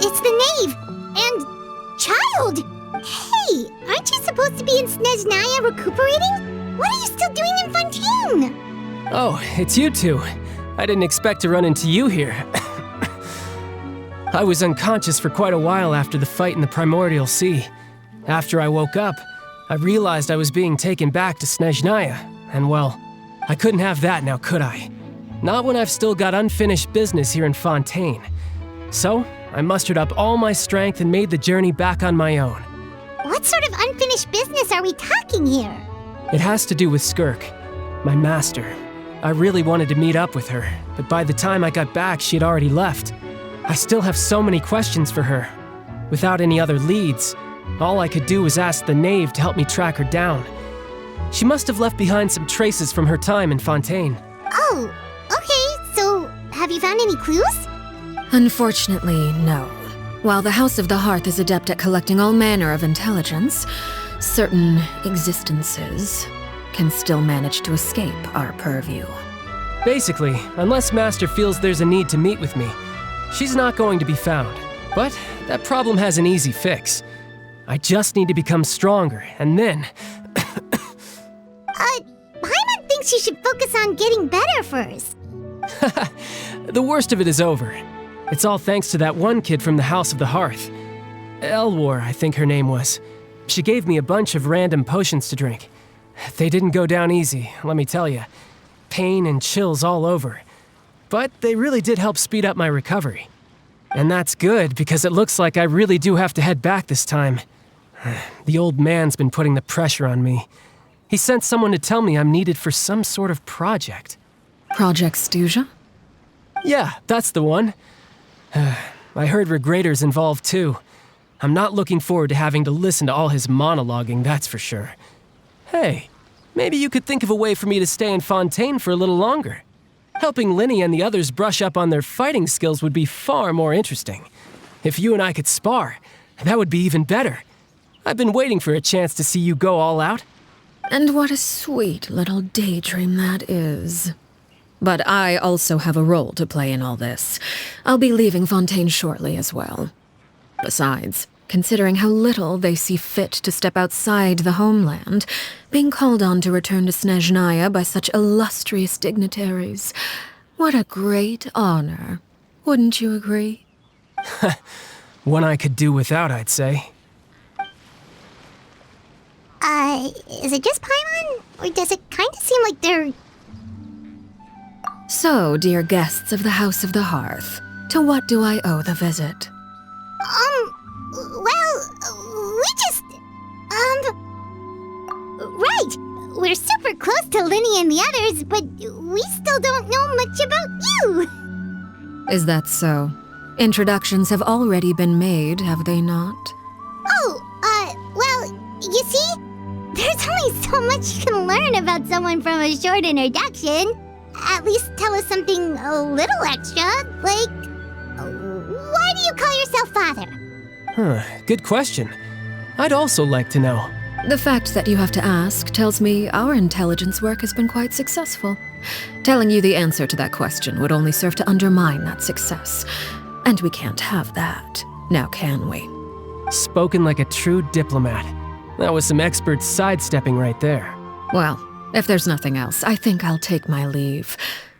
It's the Knave! And... Child! Hey, aren't you supposed to be in Snezhnaya recuperating? What are you still doing in Fontaine? Oh, it's you two. I didn't expect to run into you here. I was unconscious for quite a while after the fight in the Primordial Sea. After I woke up, I realized I was being taken back to Snezhnaya, and well, I couldn't have that now, could I? Not when I've still got unfinished business here in Fontaine. So, I mustered up all my strength and made the journey back on my own. What sort of unfinished business are we talking here? It has to do with Skirk, my master. I really wanted to meet up with her, but by the time I got back, she had already left. I still have so many questions for her. Without any other leads, all I could do was ask the Knave to help me track her down. She must have left behind some traces from her time in Fontaine. Oh, okay, so have you found any clues? Unfortunately, no. While the House of the Hearth is adept at collecting all manner of intelligence, certain existences can still manage to escape our purview. Basically, unless Master feels there's a need to meet with me, she's not going to be found. But that problem has an easy fix. I just need to become stronger, and then... Paimon thinks you should focus on getting better first. The worst of it is over. It's all thanks to that one kid from the House of the Hearth. Elwar, I think her name was. She gave me a bunch of random potions to drink. They didn't go down easy, let me tell you. Pain and chills all over. But they really did help speed up my recovery. And that's good, because it looks like I really do have to head back this time. The old man's been putting the pressure on me. He sent someone to tell me I'm needed for some sort of project. Project Stuja? Yeah, that's the one. I heard Regrator's involved too. I'm not looking forward to having to listen to all his monologuing, that's for sure. Hey, maybe you could think of a way for me to stay in Fontaine for a little longer. Helping Linny and the others brush up on their fighting skills would be far more interesting. If you and I could spar, that would be even better. I've been waiting for a chance to see you go all out. And what a sweet little daydream that is. But I also have a role to play in all this. I'll be leaving Fontaine shortly as well. Besides, considering how little they see fit to step outside the homeland, being called on to return to Snezhnaya by such illustrious dignitaries, what a great honor. Wouldn't you agree? One I could do without, I'd say. Is it just Paimon? Or does it kind of seem like they're... So, dear guests of the House of the Hearth, to what do I owe the visit? Right! We're super close to Linny and the others, but we still don't know much about you! Is that so? Introductions have already been made, have they not? You see? There's only so much you can learn about someone from a short introduction. At least tell us something a little extra, like... Why do you call yourself father? Good question. I'd also like to know. The fact that you have to ask tells me our intelligence work has been quite successful. Telling you the answer to that question would only serve to undermine that success. And we can't have that, now can we? Spoken like a true diplomat. That was some expert sidestepping right there. Well, if there's nothing else, I think I'll take my leave.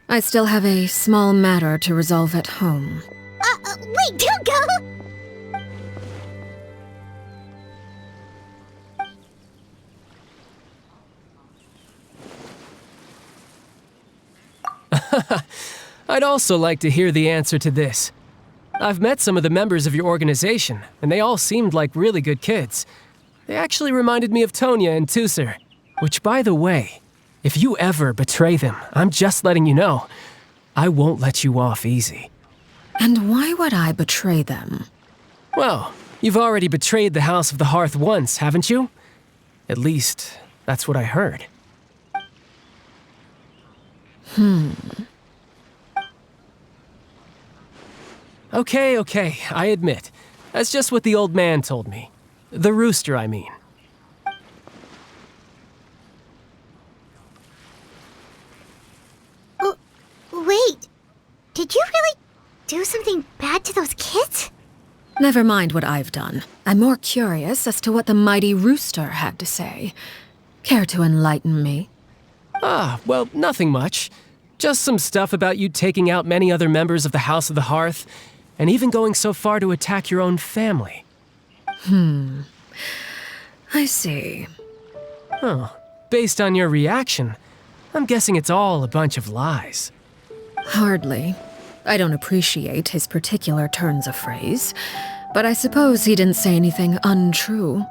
I still have a small matter to resolve at home. Wait, don't go! I'd also like to hear the answer to this. I've met some of the members of your organization, and they all seemed like really good kids. They actually reminded me of Tonya and Tusser, which, by the way, if you ever betray them, I'm just letting you know, I won't let you off easy. And why would I betray them? Well, you've already betrayed the House of the Hearth once, haven't you? At least, that's what I heard. Okay, I admit. That's just what the old man told me. The rooster, I mean. Wait, did you really do something bad to those kids? Never mind what I've done. I'm more curious as to what the mighty rooster had to say. Care to enlighten me? Well, nothing much. Just some stuff about you taking out many other members of the House of the Hearth, and even going so far to attack your own family. I see. Oh, based on your reaction, I'm guessing it's all a bunch of lies. Hardly. I don't appreciate his particular turns of phrase, but I suppose he didn't say anything untrue.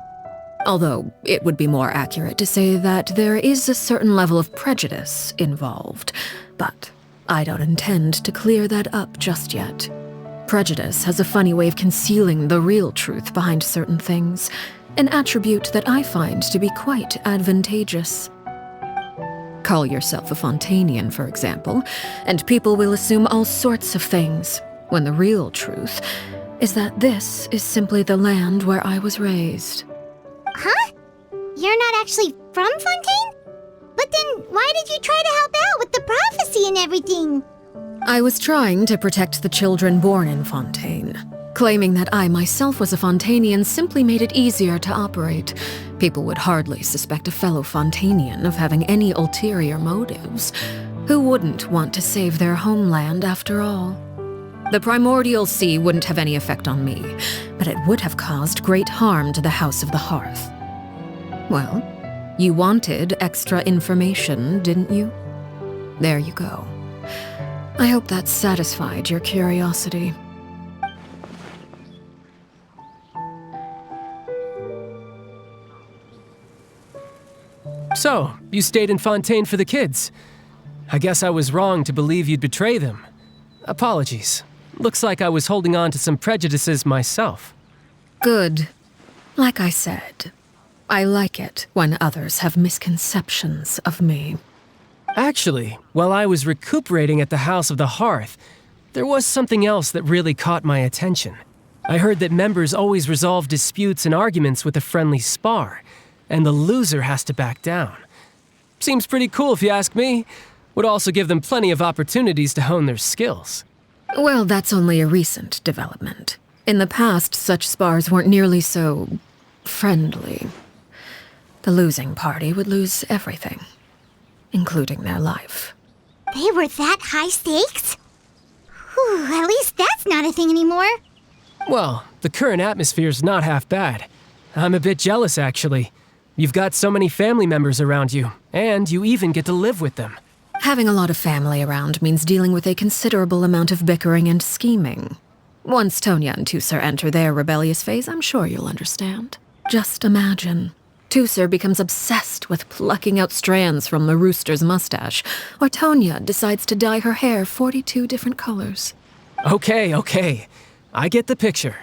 Although, it would be more accurate to say that there is a certain level of prejudice involved, but I don't intend to clear that up just yet. Prejudice has a funny way of concealing the real truth behind certain things, an attribute that I find to be quite advantageous. Call yourself a Fontanian, for example, and people will assume all sorts of things, when the real truth is that this is simply the land where I was raised. Huh? You're not actually from Fontaine? But then why did you try to help out with the prophecy and everything? I was trying to protect the children born in Fontaine. Claiming that I myself was a Fontanian simply made it easier to operate. People would hardly suspect a fellow Fontanian of having any ulterior motives. Who wouldn't want to save their homeland after all? The primordial sea wouldn't have any effect on me, but it would have caused great harm to the House of the Hearth. Well, you wanted extra information, didn't you? There you go. I hope that satisfied your curiosity. So, you stayed in Fontaine for the kids. I guess I was wrong to believe you'd betray them. Apologies. Looks like I was holding on to some prejudices myself. Good. Like I said, I like it when others have misconceptions of me. Actually, while I was recuperating at the House of the Hearth, there was something else that really caught my attention. I heard that members always resolve disputes and arguments with a friendly spar, and the loser has to back down. Seems pretty cool if you ask me. Would also give them plenty of opportunities to hone their skills. Well, that's only a recent development. In the past, such spars weren't nearly so friendly. The losing party would lose everything, including their life. They were that high stakes? Whew, at least that's not a thing anymore. Well, the current atmosphere's not half bad. I'm a bit jealous, actually. You've got so many family members around you, and you even get to live with them. Having a lot of family around means dealing with a considerable amount of bickering and scheming. Once Tonya and Tusser enter their rebellious phase, I'm sure you'll understand. Just imagine. Tusser becomes obsessed with plucking out strands from the rooster's mustache, or Tonya decides to dye her hair 42 different colors. Okay. I get the picture.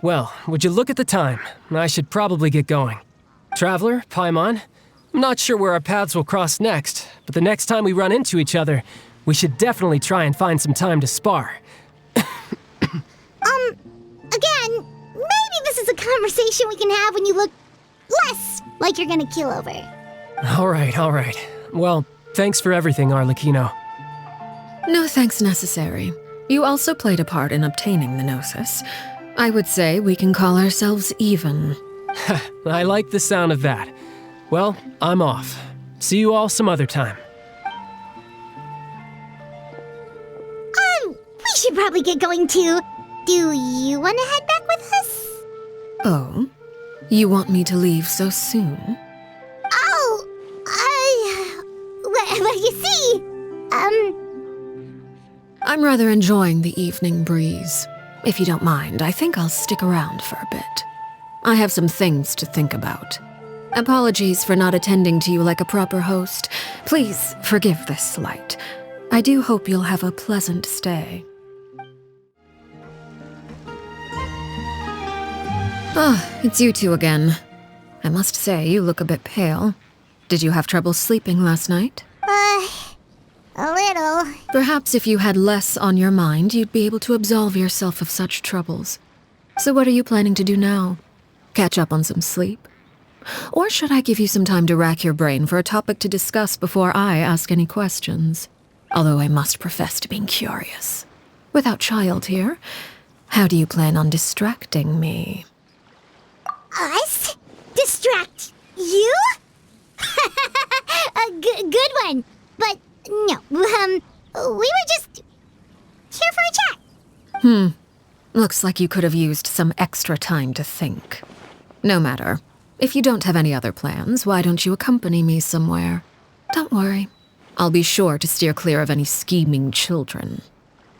Well, would you look at the time? I should probably get going. Traveler, Paimon, I'm not sure where our paths will cross next, but the next time we run into each other, we should definitely try and find some time to spar. Again, maybe this is a conversation we can have when you look less like you're gonna keel over. All right. Well, thanks for everything, Arlecchino. No thanks necessary. You also played a part in obtaining the Gnosis. I would say we can call ourselves even. I like the sound of that. Well, I'm off. See you all some other time. We should probably get going too. Do you want to head back with us? Oh? You want me to leave so soon? Well, you see, I'm rather enjoying the evening breeze. If you don't mind, I think I'll stick around for a bit. I have some things to think about. Apologies for not attending to you like a proper host. Please forgive this slight. I do hope you'll have a pleasant stay. It's you two again. I must say, you look a bit pale. Did you have trouble sleeping last night? a little. Perhaps if you had less on your mind, you'd be able to absolve yourself of such troubles. So what are you planning to do now? Catch up on some sleep? Or should I give you some time to rack your brain for a topic to discuss before I ask any questions? Although I must profess to being curious. Without child here, how do you plan on distracting me? Us? Distract you? A good one. But no, we were just here for a chat. Looks like you could have used some extra time to think. No matter. If you don't have any other plans, why don't you accompany me somewhere? Don't worry. I'll be sure to steer clear of any scheming children.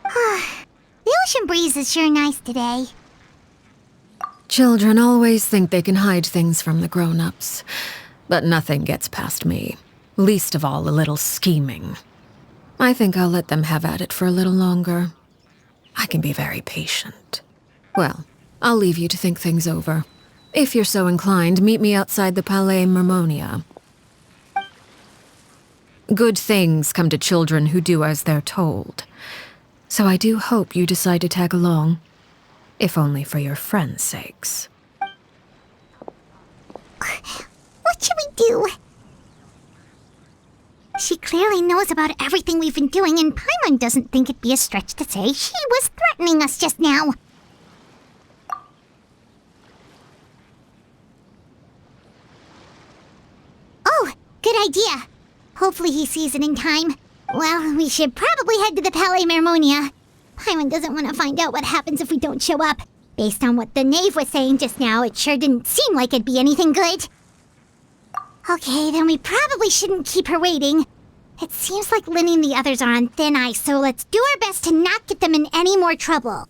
The ocean breeze is sure nice today. Children always think they can hide things from the grown-ups. But nothing gets past me. Least of all a little scheming. I think I'll let them have at it for a little longer. I can be very patient. Well, I'll leave you to think things over. If you're so inclined, meet me outside the Palais Mermonia. Good things come to children who do as they're told. So I do hope you decide to tag along. If only for your friends' sakes. What should we do? She clearly knows about everything we've been doing, and Paimon doesn't think it'd be a stretch to say she was threatening us just now. Oh, good idea. Hopefully he sees it in time. Well, we should probably head to the Palais Mermonia. Paimon doesn't want to find out what happens if we don't show up. Based on what the Knave was saying just now, it sure didn't seem like it'd be anything good. Okay, then we probably shouldn't keep her waiting. It seems like Linny and the others are on thin ice, so let's do our best to not get them in any more trouble.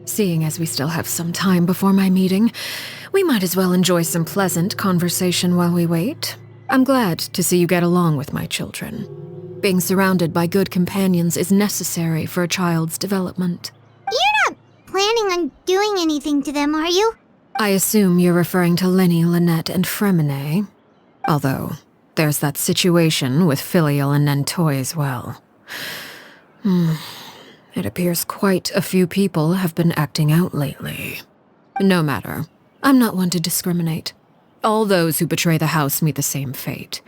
Seeing as we still have some time before my meeting, we might as well enjoy some pleasant conversation while we wait. I'm glad to see you get along with my children. Being surrounded by good companions is necessary for a child's development. You're not planning on doing anything to them, are you? I assume you're referring to Linny, Lynette, and Fremine. Although, there's that situation with Filial and Nentoy as well. It appears quite a few people have been acting out lately. No matter. I'm not one to discriminate. All those who betray the house meet the same fate.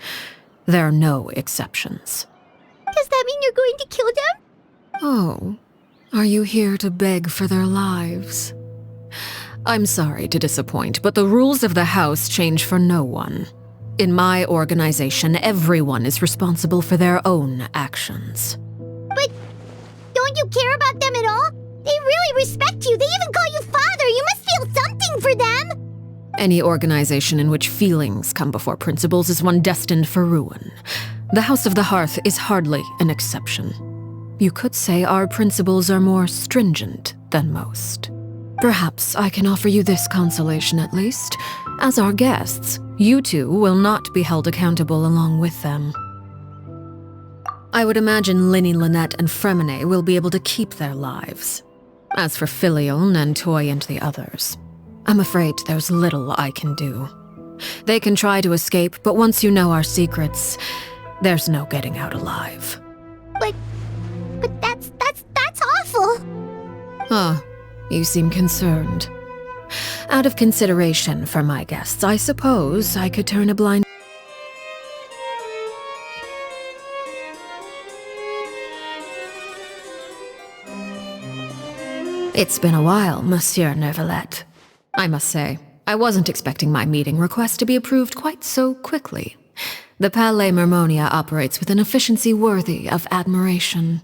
There are no exceptions. Does that mean you're going to kill them? Oh, are you here to beg for their lives? I'm sorry to disappoint, but the rules of the house change for no one. In my organization, everyone is responsible for their own actions. But don't you care about them at all? They really respect you. They even call you father. You must feel something for them. Any organization in which feelings come before principles is one destined for ruin. The House of the Hearth is hardly an exception. You could say our principles are more stringent than most. Perhaps I can offer you this consolation at least. As our guests, you two will not be held accountable along with them. I would imagine Linny, Lynette, and Fremine will be able to keep their lives. As for Filial, Nentoy, and the others, I'm afraid there's little I can do. They can try to escape, but once you know our secrets, there's no getting out alive. But that's awful. Ah, you seem concerned. Out of consideration for my guests, I suppose I could turn a blind... It's been a while, Monsieur Neuvillette. I must say, I wasn't expecting my meeting request to be approved quite so quickly. The Palais Mermonia operates with an efficiency worthy of admiration.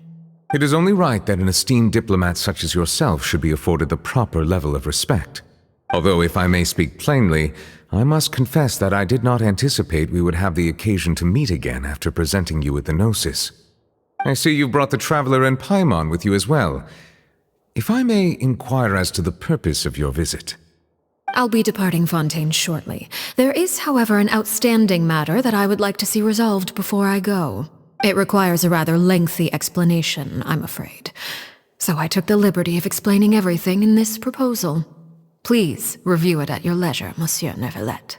It is only right that an esteemed diplomat such as yourself should be afforded the proper level of respect. Although, if I may speak plainly, I must confess that I did not anticipate we would have the occasion to meet again after presenting you with the Gnosis. I see you brought the Traveler and Paimon with you as well. If I may inquire as to the purpose of your visit. I'll be departing Fontaine shortly. There is, however, an outstanding matter that I would like to see resolved before I go. It requires a rather lengthy explanation, I'm afraid. So I took the liberty of explaining everything in this proposal. Please review it at your leisure, Monsieur Neuvillette.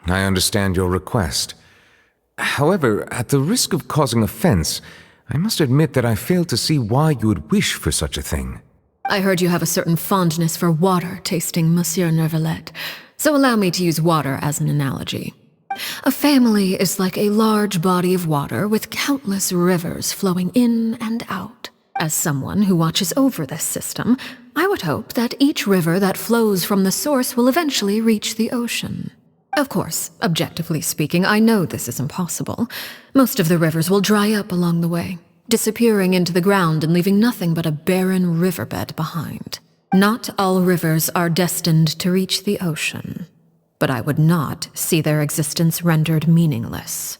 I understand your request. However, at the risk of causing offense, I must admit that I fail to see why you would wish for such a thing. I heard you have a certain fondness for water tasting, Monsieur Nervalet, so allow me to use water as an analogy. A family is like a large body of water with countless rivers flowing in and out. As someone who watches over this system, I would hope that each river that flows from the source will eventually reach the ocean. Of course, objectively speaking, I know this is impossible. Most of the rivers will dry up along the way, disappearing into the ground and leaving nothing but a barren riverbed behind. Not all rivers are destined to reach the ocean, but I would not see their existence rendered meaningless.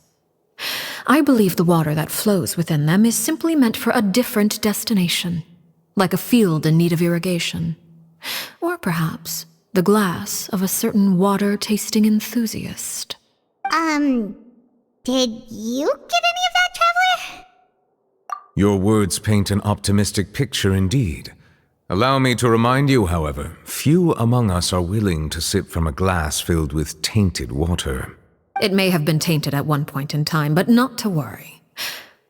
I believe the water that flows within them is simply meant for a different destination, like a field in need of irrigation. Or perhaps the glass of a certain water-tasting enthusiast. Did you get any of that, Traveler? Your words paint an optimistic picture indeed. Allow me to remind you, however, few among us are willing to sip from a glass filled with tainted water. It may have been tainted at one point in time, but not to worry.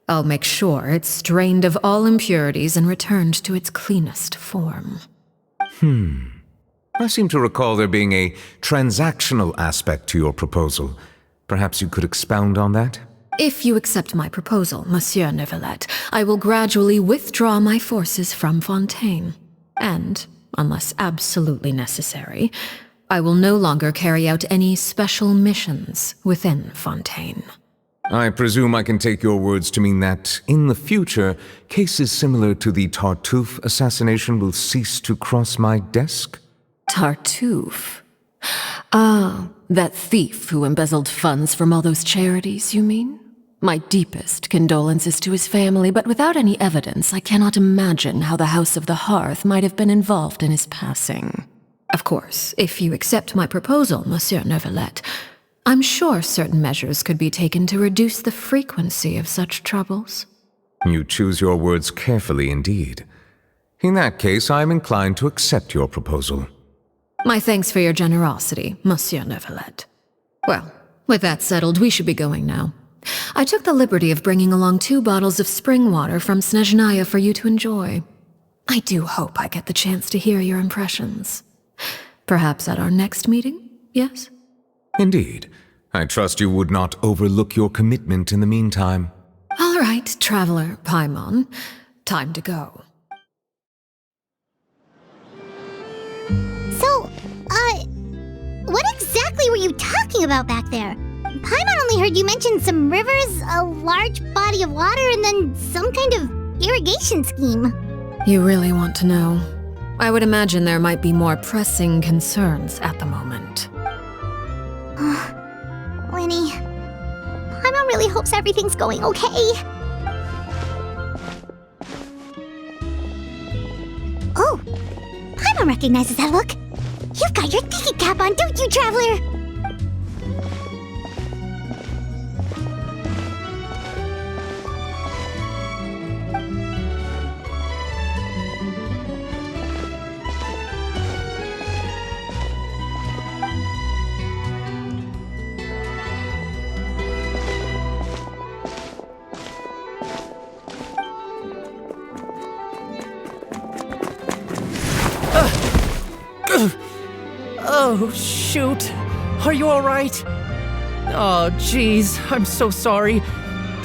I'll make sure it's drained of all impurities and returned to its cleanest form. I seem to recall there being a transactional aspect to your proposal. Perhaps you could expound on that? If you accept my proposal, Monsieur Nervalet, I will gradually withdraw my forces from Fontaine. And, unless absolutely necessary, I will no longer carry out any special missions within Fontaine. I presume I can take your words to mean that, in the future, cases similar to the Tartuffe assassination will cease to cross my desk? Tartuffe? Ah, that thief who embezzled funds from all those charities, you mean? My deepest condolences to his family, but without any evidence, I cannot imagine how the House of the Hearth might have been involved in his passing. Of course, if you accept my proposal, Monsieur Nervalet, I'm sure certain measures could be taken to reduce the frequency of such troubles. You choose your words carefully indeed. In that case, I am inclined to accept your proposal. My thanks for your generosity, Monsieur Nervalet. Well, with that settled, we should be going now. I took the liberty of bringing along 2 bottles of spring water from Snezhnaya for you to enjoy. I do hope I get the chance to hear your impressions. Perhaps at our next meeting, yes? Indeed. I trust you would not overlook your commitment in the meantime. All right, Traveler Paimon. Time to go. So, what exactly were you talking about back there? Paimon only heard you mention some rivers, a large body of water, and then some kind of irrigation scheme. You really want to know? I would imagine there might be more pressing concerns at the moment. Winnie, Paimon really hopes everything's going okay. Oh, Paimon recognizes that look. You've got your thinking cap on, don't you, Traveler? Oh, shoot. Are you all right? Oh, jeez. I'm so sorry.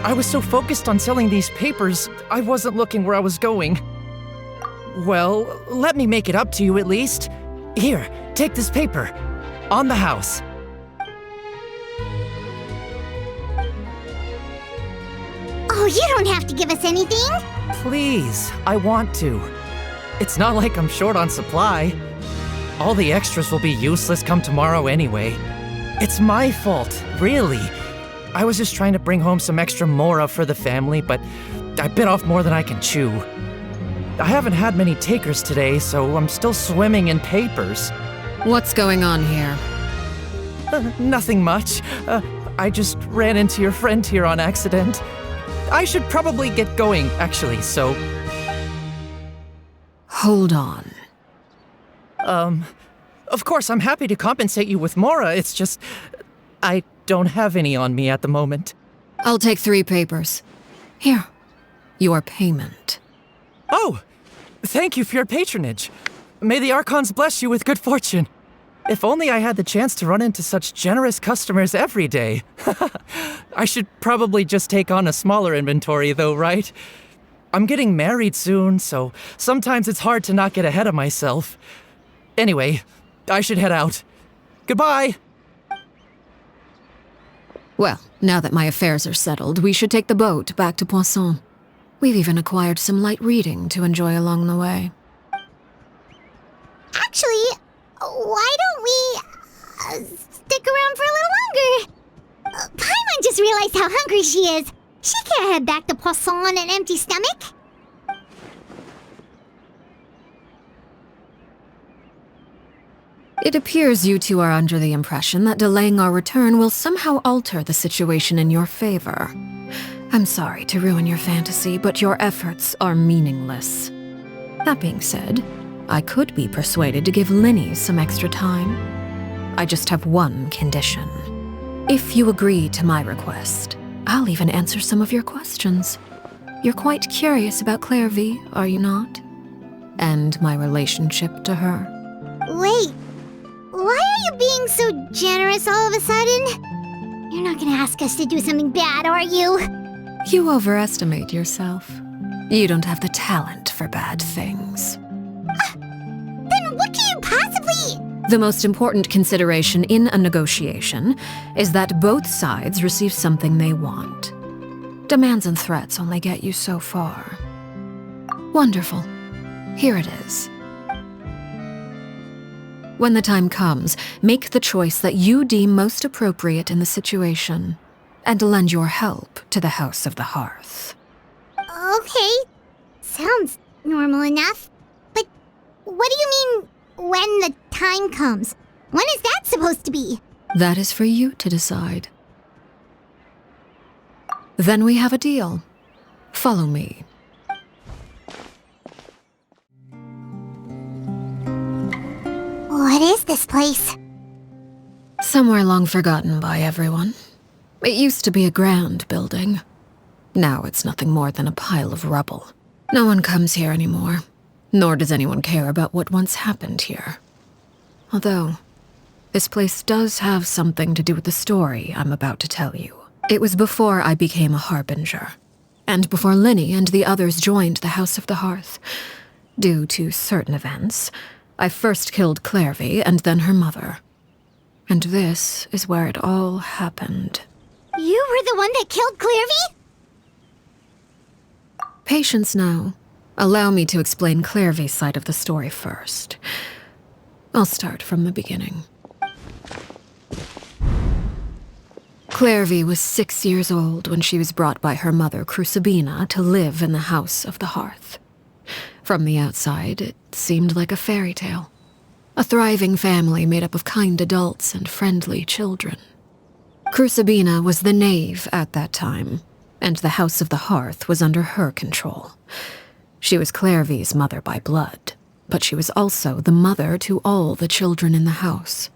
I was so focused on selling these papers, I wasn't looking where I was going. Well, let me make it up to you at least. Here, take this paper. On the house. Oh, you don't have to give us anything. Please, I want to. It's not like I'm short on supply. All the extras will be useless come tomorrow anyway. It's my fault, really. I was just trying to bring home some extra mora for the family, but I bit off more than I can chew. I haven't had many takers today, so I'm still swimming in papers. What's going on here? Nothing much. I just ran into your friend here on accident. I should probably get going, actually, so... Hold on. Of course, I'm happy to compensate you with Mora. It's just, I don't have any on me at the moment. I'll take 3 papers. Here, your payment. Oh, thank you for your patronage. May the Archons bless you with good fortune. If only I had the chance to run into such generous customers every day. I should probably just take on a smaller inventory though, right? I'm getting married soon, so sometimes it's hard to not get ahead of myself. Anyway, I should head out. Goodbye! Well, now that my affairs are settled, we should take the boat back to Poisson. We've even acquired some light reading to enjoy along the way. Actually, why don't we stick around for a little longer? Paimon just realized how hungry she is. She can't head back to Poisson on an empty stomach. It appears you two are under the impression that delaying our return will somehow alter the situation in your favor. I'm sorry to ruin your fantasy, but your efforts are meaningless. That being said, I could be persuaded to give Linny some extra time. I just have one condition. If you agree to my request, I'll even answer some of your questions. You're quite curious about Clairvy, are you not? And my relationship to her. Wait, why are you being so generous all of a sudden? You're not gonna ask us to do something bad, are you? You overestimate yourself. You don't have the talent for bad things. Then what can you possibly... The most important consideration in a negotiation is that both sides receive something they want. Demands and threats only get you so far. Wonderful. Here it is. When the time comes, make the choice that you deem most appropriate in the situation, and lend your help to the House of the Hearth. Okay, sounds normal enough. But what do you mean, when the time comes? When is that supposed to be? That is for you to decide. Then we have a deal. Follow me. What is this place? Somewhere long forgotten by everyone. It used to be a grand building. Now it's nothing more than a pile of rubble. No one comes here anymore, nor does anyone care about what once happened here. Although, this place does have something to do with the story I'm about to tell you. It was before I became a harbinger, and before Linny and the others joined the House of the Hearth. Due to certain events, I first killed Clairvy and then her mother. And this is where it all happened. You were the one that killed Clairvy? Patience now. Allow me to explain Clairvy's side of the story first. I'll start from the beginning. Clairvy was 6 years old when she was brought by her mother, Crucibina, to live in the House of the Hearth. From the outside, it seemed like a fairy tale. A thriving family made up of kind adults and friendly children. Crucibina was the Knave at that time, and the House of the Hearth was under her control. She was Clairvy's mother by blood, but she was also the mother to all the children in the house.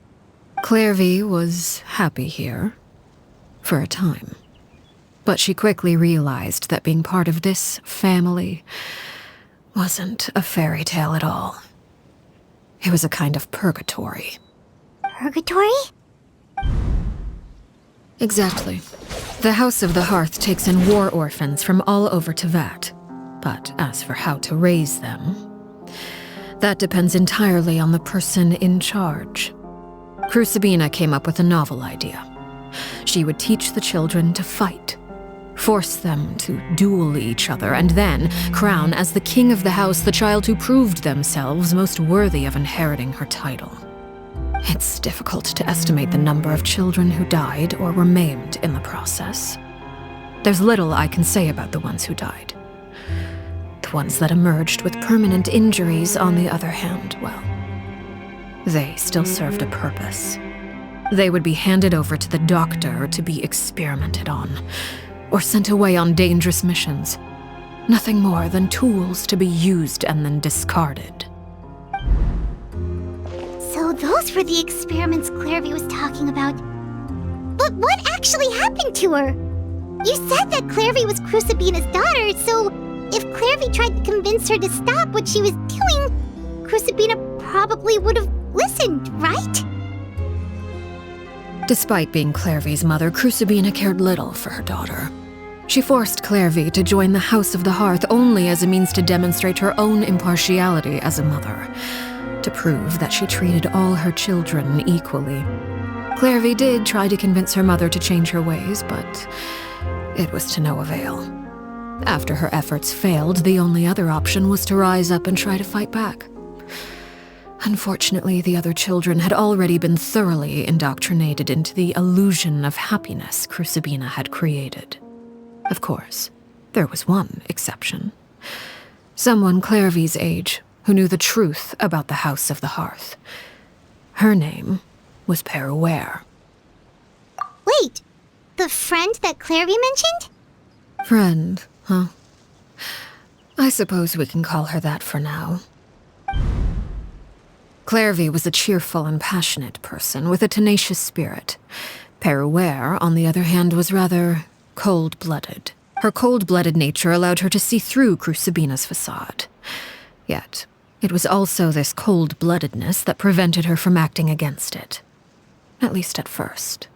Clairvy was happy here, for a time. But she quickly realized that being part of this family wasn't a fairy tale at all. It was a kind of purgatory. Purgatory? Exactly. The House of the Hearth takes in war orphans from all over Tevat. But as for how to raise them, that depends entirely on the person in charge. Crucibina came up with a novel idea. She would teach the children to fight, force them to duel each other, and then crown as the king of the house the child who proved themselves most worthy of inheriting her title. It's difficult to estimate the number of children who died or were maimed in the process. There's little I can say about the ones who died. The ones that emerged with permanent injuries, on the other hand, well, they still served a purpose. They would be handed over to the doctor to be experimented on, or sent away on dangerous missions. Nothing more than tools to be used and then discarded. So those were the experiments Clairvy was talking about. But what actually happened to her? You said that Clairvy was Crucibina's daughter, so if Clairvy tried to convince her to stop what she was doing, Crucibina probably would have listened, right? Despite being Clairvy's mother, Crucibina cared little for her daughter. She forced Clairvy to join the House of the Hearth only as a means to demonstrate her own impartiality as a mother, to prove that she treated all her children equally. Clairvy did try to convince her mother to change her ways, but it was to no avail. After her efforts failed, the only other option was to rise up and try to fight back. Unfortunately, the other children had already been thoroughly indoctrinated into the illusion of happiness Crucibina had created. Of course, there was one exception. Someone Clairvy's age who knew the truth about the House of the Hearth. Her name was Peruere. Wait, the friend that Clairvy mentioned? Friend, huh? I suppose we can call her that for now. Clairvy was a cheerful and passionate person with a tenacious spirit. Peruere, on the other hand, was rather cold-blooded. Her cold-blooded nature allowed her to see through Crucibina's facade. Yet, it was also this cold-bloodedness that prevented her from acting against it. At least at first.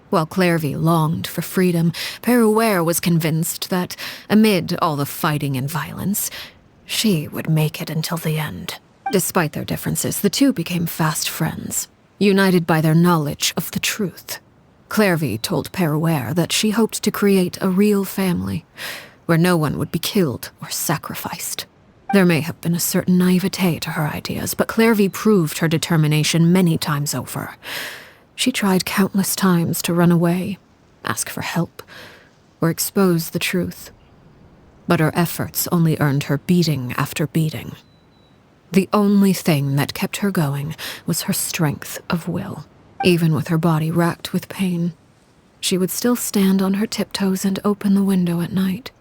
While Clairvy longed for freedom, Peruere was convinced that, amid all the fighting and violence, she would make it until the end. Despite their differences, the two became fast friends, united by their knowledge of the truth. Clairvy told Peruere that she hoped to create a real family, where no one would be killed or sacrificed. There may have been a certain naivete to her ideas, but Clairvy proved her determination many times over. She tried countless times to run away, ask for help, or expose the truth. But her efforts only earned her beating after beating. The only thing that kept her going was her strength of will. Even with her body racked with pain, she would still stand on her tiptoes and open the window at night.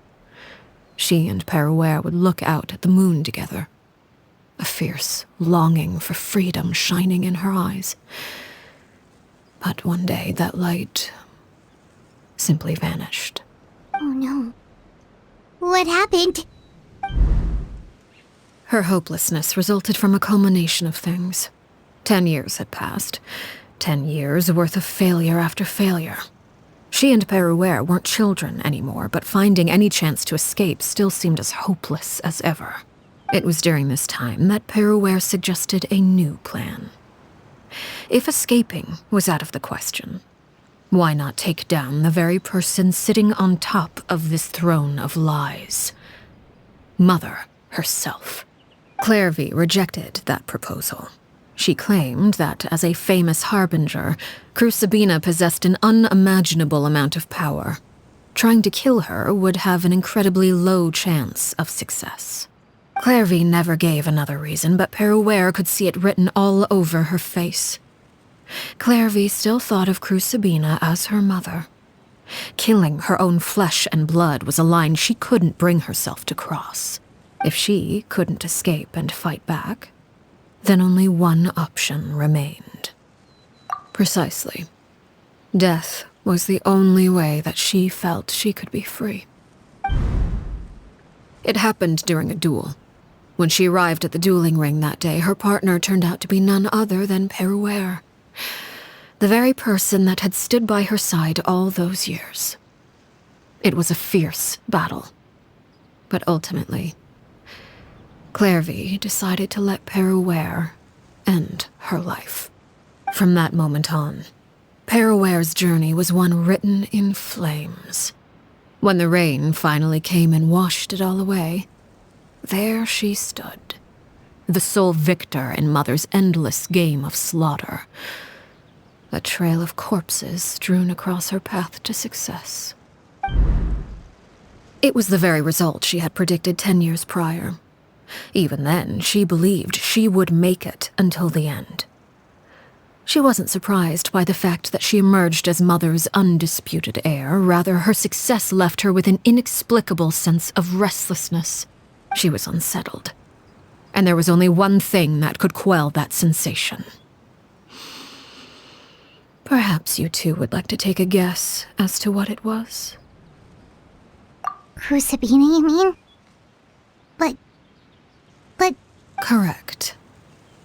She and Peruere would look out at the moon together, a fierce longing for freedom shining in her eyes. But one day that light simply vanished. Oh no. What happened? Her hopelessness resulted from a culmination of things. 10 years had passed. 10 years worth of failure after failure. She and Peruere weren't children anymore, but finding any chance to escape still seemed as hopeless as ever. It was during this time that Peruere suggested a new plan. If escaping was out of the question, why not take down the very person sitting on top of this throne of lies? Mother herself. Clairvy rejected that proposal. She claimed that, as a famous harbinger, Crucibina possessed an unimaginable amount of power. Trying to kill her would have an incredibly low chance of success. Clairvy never gave another reason, but Peruere could see it written all over her face. Clairvy still thought of Crucibina as her mother. Killing her own flesh and blood was a line she couldn't bring herself to cross. If she couldn't escape and fight back, then only one option remained. Precisely. Death was the only way that she felt she could be free. It happened during a duel. When she arrived at the dueling ring that day, her partner turned out to be none other than Peruere, the very person that had stood by her side all those years. It was a fierce battle, but ultimately, Clairvy decided to let Peruere end her life. From that moment on, Peruere's journey was one written in flames. When the rain finally came and washed it all away, there she stood, the sole victor in Mother's endless game of slaughter, a trail of corpses strewn across her path to success. It was the very result she had predicted 10 years prior. Even then, she believed she would make it until the end. She wasn't surprised by the fact that she emerged as Mother's undisputed heir. Rather, her success left her with an inexplicable sense of restlessness. She was unsettled. And there was only one thing that could quell that sensation: Perhaps you two would like to take a guess as to what it was? Crucibina, you mean? But... Correct.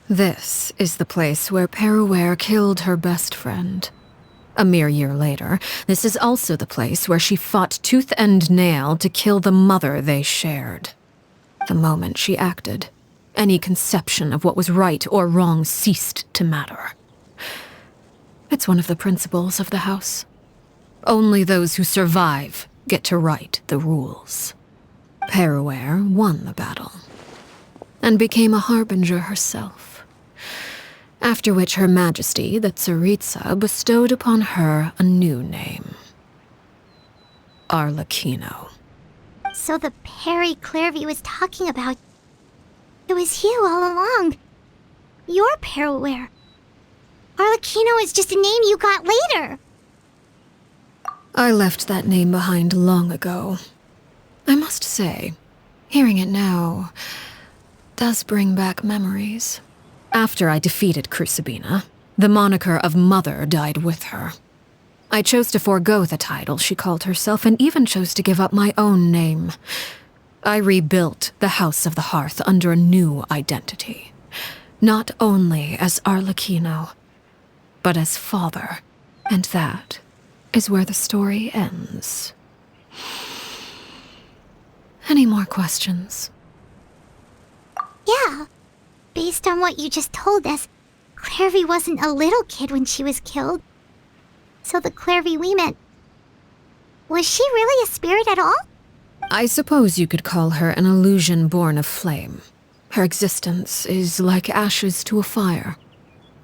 This is the place where Peruware killed her best friend. A mere year later, this is also the place where she fought tooth and nail to kill the mother they shared. The moment she acted, any conception of what was right or wrong ceased to matter. It's one of the principles of the house. Only those who survive get to write the rules. Peruware won the battle, and became a harbinger herself. After which Her Majesty, the Tsaritsa, bestowed upon her a new name. Arlecchino. So the Perry Clairvy was talking about... It was you all along. You're Peruware. Arlecchino is just a name you got later. I left that name behind long ago. I must say, hearing it now does bring back memories. After I defeated Crucibina, the moniker of Mother died with her. I chose to forego the title she called herself and even chose to give up my own name. I rebuilt the House of the Hearth under a new identity. Not only as Arlecchino, but as father. And that is where the story ends. Any more questions? Yeah. Based on what you just told us, Clairvy wasn't a little kid when she was killed. So the Clairvy we met... Was she really a spirit at all? I suppose you could call her an illusion born of flame. Her existence is like ashes to a fire.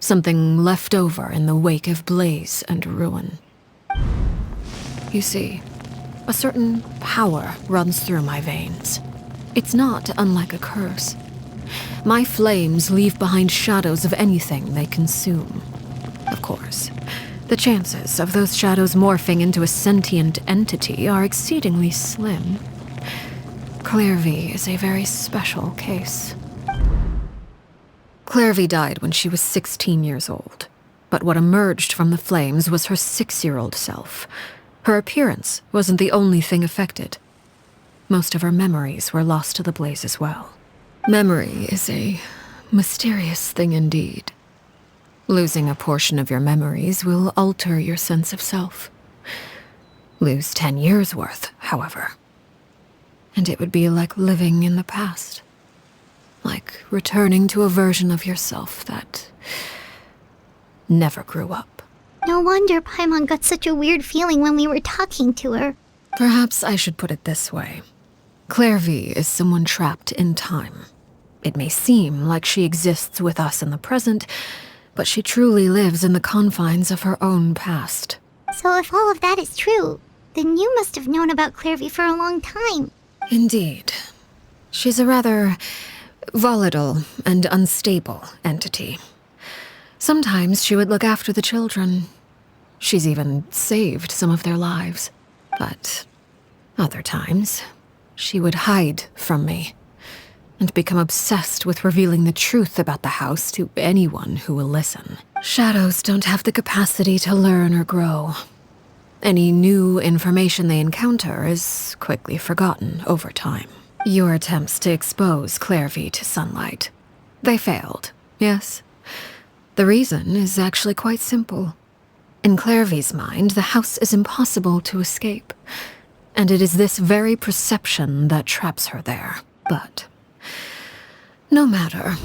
Something left over in the wake of blaze and ruin. You see, a certain power runs through my veins. It's not unlike a curse. My flames leave behind shadows of anything they consume. Of course, the chances of those shadows morphing into a sentient entity are exceedingly slim. Clairvy is a very special case. Clairvy died when she was 16 years old, but what emerged from the flames was her 6-year-old self. Her appearance wasn't the only thing affected. Most of her memories were lost to the blaze as well. Memory is a mysterious thing indeed. Losing a portion of your memories will alter your sense of self. Lose 10 years' worth, however, and it would be like living in the past. Like returning to a version of yourself that never grew up. No wonder Paimon got such a weird feeling when we were talking to her. Perhaps I should put it this way. Clairvy is someone trapped in time. It may seem like she exists with us in the present, but she truly lives in the confines of her own past. So if all of that is true, then you must have known about Clairvy for a long time. Indeed. She's a rather volatile and unstable entity. Sometimes she would look after the children. She's even saved some of their lives. But other times, she would hide from me and become obsessed with revealing the truth about the house to anyone who will listen. Shadows don't have the capacity to learn or grow. Any new information they encounter is quickly forgotten over time. Your attempts to expose Clairvy to sunlight. They failed, yes? The reason is actually quite simple. In Clairvy's mind, the house is impossible to escape, and it is this very perception that traps her there. But no matter.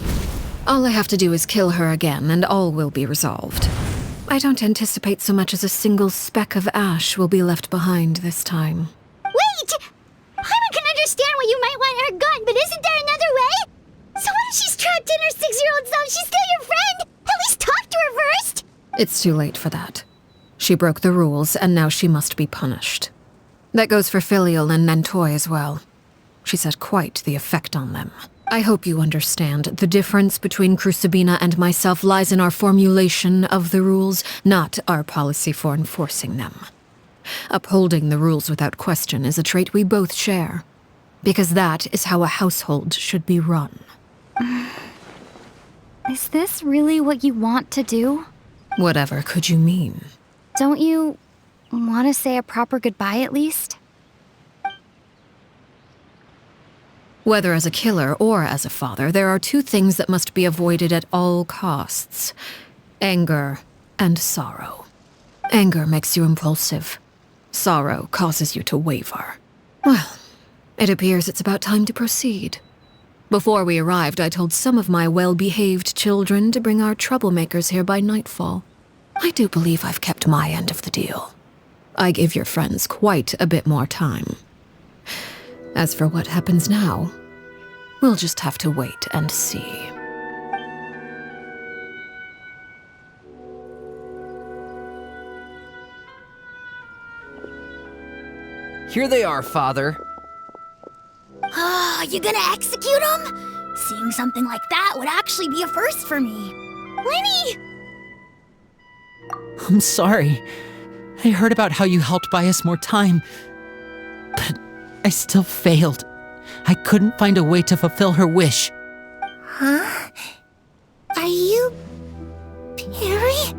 All I have to do is kill her again, and all will be resolved. I don't anticipate so much as a single speck of ash will be left behind this time. Wait! Paimon can understand why you might want her gone, but isn't there another way? So what if she's trapped in her 6-year-old self? She's still your friend! At least talk to her first! It's too late for that. She broke the rules, and now she must be punished. That goes for Filial and Nantoy as well. She's had quite the effect on them. I hope you understand the difference between Crucibina and myself lies in our formulation of the rules, not our policy for enforcing them. Upholding the rules without question is a trait we both share, because that is how a household should be run. Is this really what you want to do? Whatever could you mean? Don't you want to say a proper goodbye at least? Whether as a killer or as a father, there are two things that must be avoided at all costs: anger and sorrow. Anger makes you impulsive. Sorrow causes you to waver. Well, it appears it's about time to proceed. Before we arrived, I told some of my well-behaved children to bring our troublemakers here by nightfall. I do believe I've kept my end of the deal. I gave your friends quite a bit more time. As for what happens now, we'll just have to wait and see. Here they are, Father. You gonna execute him? Seeing something like that would actually be a first for me. Lenny! I'm sorry. I heard about how you helped buy us more time, but I still failed. I couldn't find a way to fulfill her wish. Huh? Are you... Perry?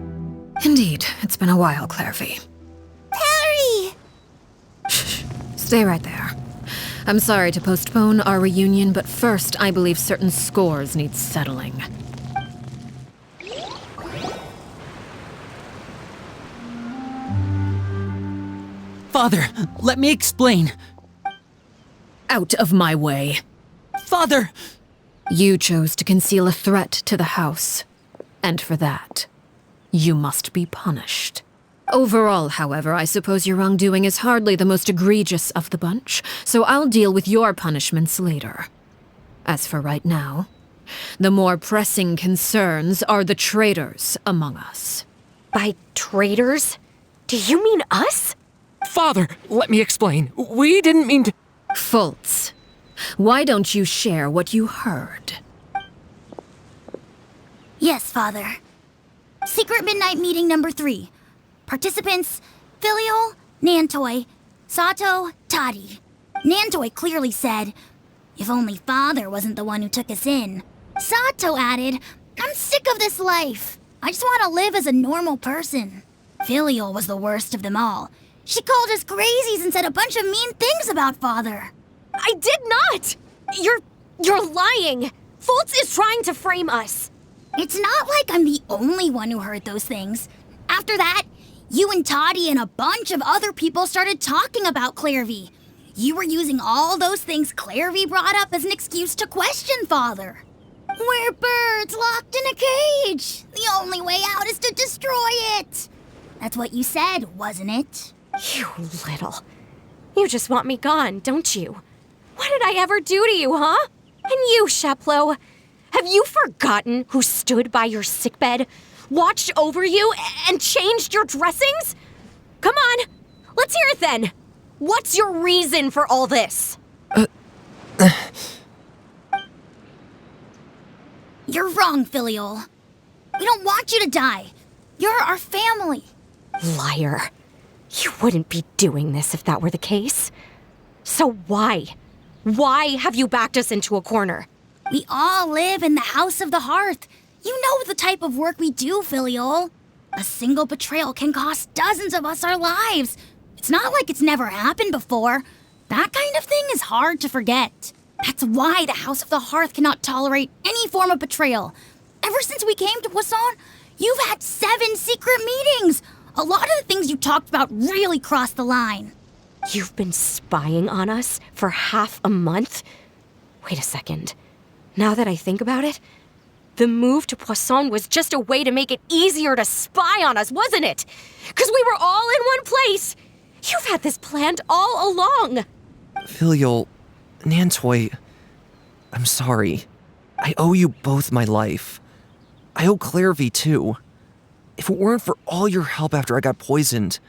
Indeed, it's been a while, Clairvy. Perry! Stay right there. I'm sorry to postpone our reunion, but first, I believe certain scores need settling. Father, let me explain. Out of my way. Father! You chose to conceal a threat to the house, and for that, you must be punished. Overall, however, I suppose your wrongdoing is hardly the most egregious of the bunch, so I'll deal with your punishments later. As for right now, the more pressing concerns are the traitors among us. By traitors? Do you mean us? Father, let me explain. We didn't mean to... Fultz, why don't you share what you heard? Yes, Father. Secret Midnight Meeting number 3. Participants, Filial, Nantoy, Sato, Toddy. Nantoy clearly said, "If only Father wasn't the one who took us in." Sato added, "I'm sick of this life. I just want to live as a normal person." Filial was the worst of them all. She called us crazies and said a bunch of mean things about Father. I did not! You're lying! Fultz is trying to frame us. It's not like I'm the only one who heard those things. After that, you and Toddy and a bunch of other people started talking about Clairvy. You were using all those things Clairvy brought up as an excuse to question Father. We're birds locked in a cage. The only way out is to destroy it. That's what you said, wasn't it? You little. You just want me gone, don't you? What did I ever do to you, huh? And you, Sheplo, have you forgotten who stood by your sickbed, watched over you, and changed your dressings? Come on, let's hear it then. What's your reason for all this? You're wrong, Filial. We don't want you to die. You're our family. Liar. You wouldn't be doing this if that were the case. So why? Why have you backed us into a corner? We all live in the House of the Hearth. You know the type of work we do, Filial. A single betrayal can cost dozens of us our lives. It's not like it's never happened before. That kind of thing is hard to forget. That's why the House of the Hearth cannot tolerate any form of betrayal. Ever since we came to Poisson, you've had 7 secret meetings. A lot of the things you talked about really crossed the line. You've been spying on us for half a month? Wait a second. Now that I think about it, the move to Poisson was just a way to make it easier to spy on us, wasn't it? Because we were all in one place. You've had this planned all along. Filial, Nantoy, I'm sorry. I owe you both my life. I owe Clairvy too. If it weren't for all your help after I got poisoned,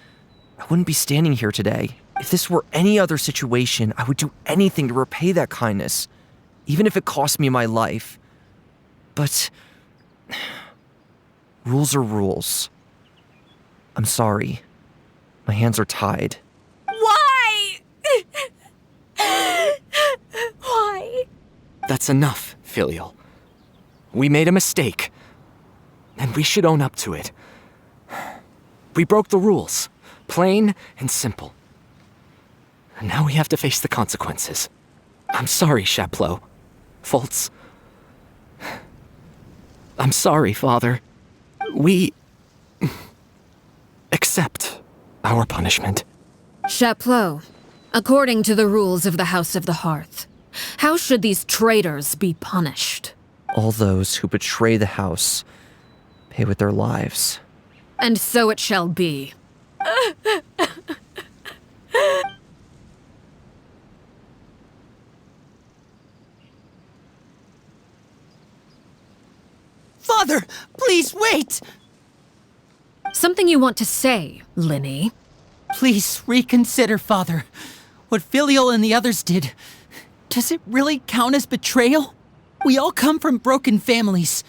I wouldn't be standing here today. If this were any other situation, I would do anything to repay that kindness, even if it cost me my life. But rules are rules. I'm sorry. My hands are tied. Why? Why? That's enough, Filial. We made a mistake, and we should own up to it. We broke the rules. Plain and simple. And now we have to face the consequences. I'm sorry, Chapleau. Fultz. I'm sorry, Father. We accept our punishment. Chapleau, according to the rules of the House of the Hearth, how should these traitors be punished? All those who betray the house pay with their lives. And so it shall be. Father, please wait! Something you want to say, Linny? Please reconsider, Father. What Filial and the others did, does it really count as betrayal? We all come from broken families.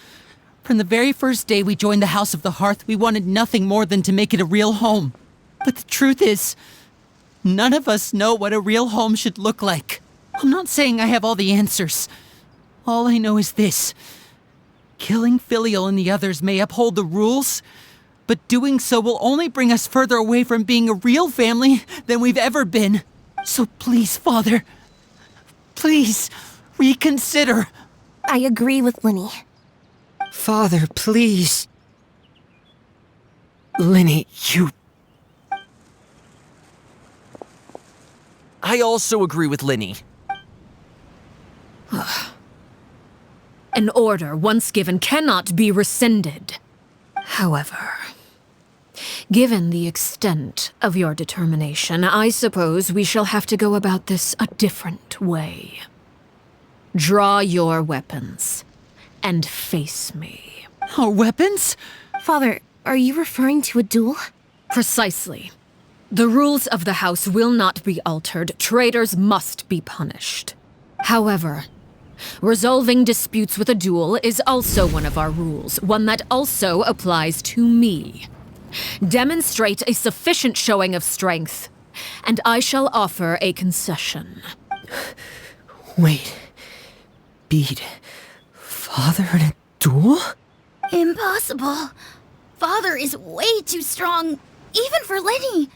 From the very first day we joined the House of the Hearth, we wanted nothing more than to make it a real home. But the truth is, none of us know what a real home should look like. I'm not saying I have all the answers. All I know is this. Killing Filial and the others may uphold the rules, but doing so will only bring us further away from being a real family than we've ever been. So please, Father, please reconsider. I agree with Linny. Father, please. Linny, you... I also agree with Linny. An order once given cannot be rescinded. However, given the extent of your determination, I suppose we shall have to go about this a different way. Draw your weapons and face me. Our weapons? Father, are you referring to a duel? Precisely. The rules of the house will not be altered. Traitors must be punished. However, resolving disputes with a duel is also one of our rules, one that also applies to me. Demonstrate a sufficient showing of strength, and I shall offer a concession. Wait. Beat Father in a duel? Impossible. Father is way too strong, even for Lenny.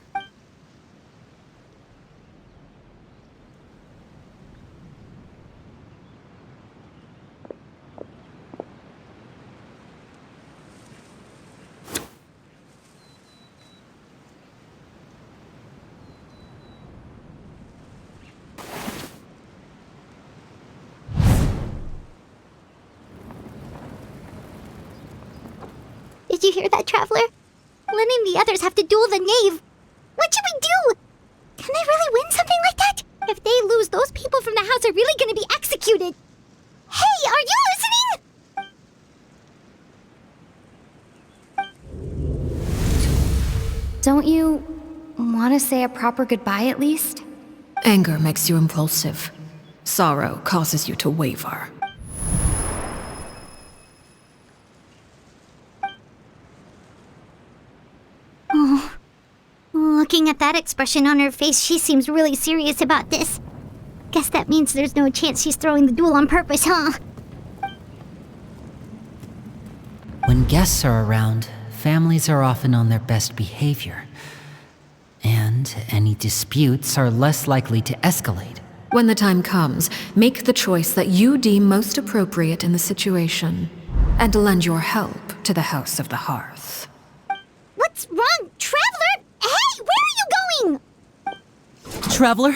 Did you hear that, Traveler? Lenny and the others have to duel the Knave. What should we do? Can they really win something like that? If they lose, those people from the house are really gonna be executed. Hey, are you listening? Don't you want to say a proper goodbye at least? Anger makes you impulsive. Sorrow causes you to waver. Looking at that expression on her face, she seems really serious about this. Guess that means there's no chance she's throwing the duel on purpose, huh? When guests are around, families are often on their best behavior. And any disputes are less likely to escalate. When the time comes, make the choice that you deem most appropriate in the situation, and lend your help to the House of the Hearth. What's wrong, Traveler? Hey, where are you going? Traveler?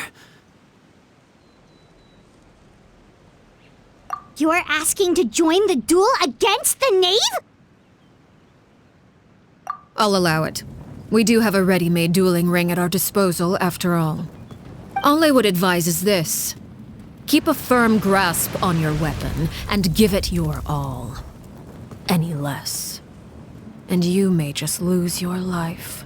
You're asking to join the duel against the Knave? I'll allow it. We do have a ready-made dueling ring at our disposal, after all. All I would advise is this. Keep a firm grasp on your weapon, and give it your all. Any less, and you may just lose your life.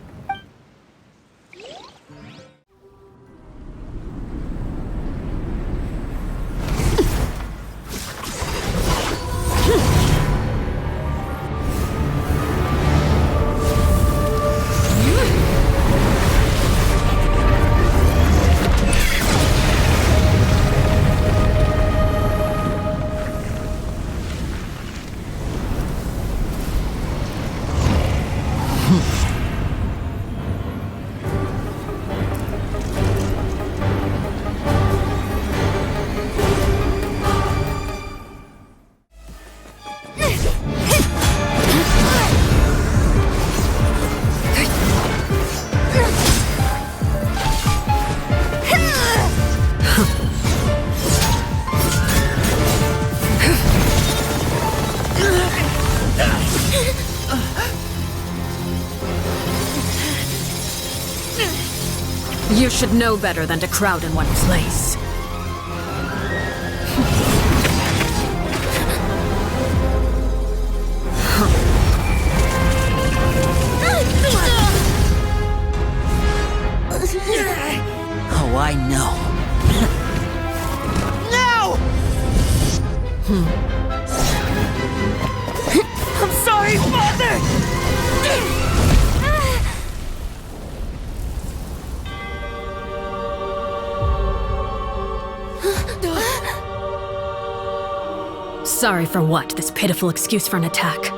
You should know better than to crowd in one place. Oh, I know. No! I'm sorry, Father! Sorry for what? This pitiful excuse for an attack.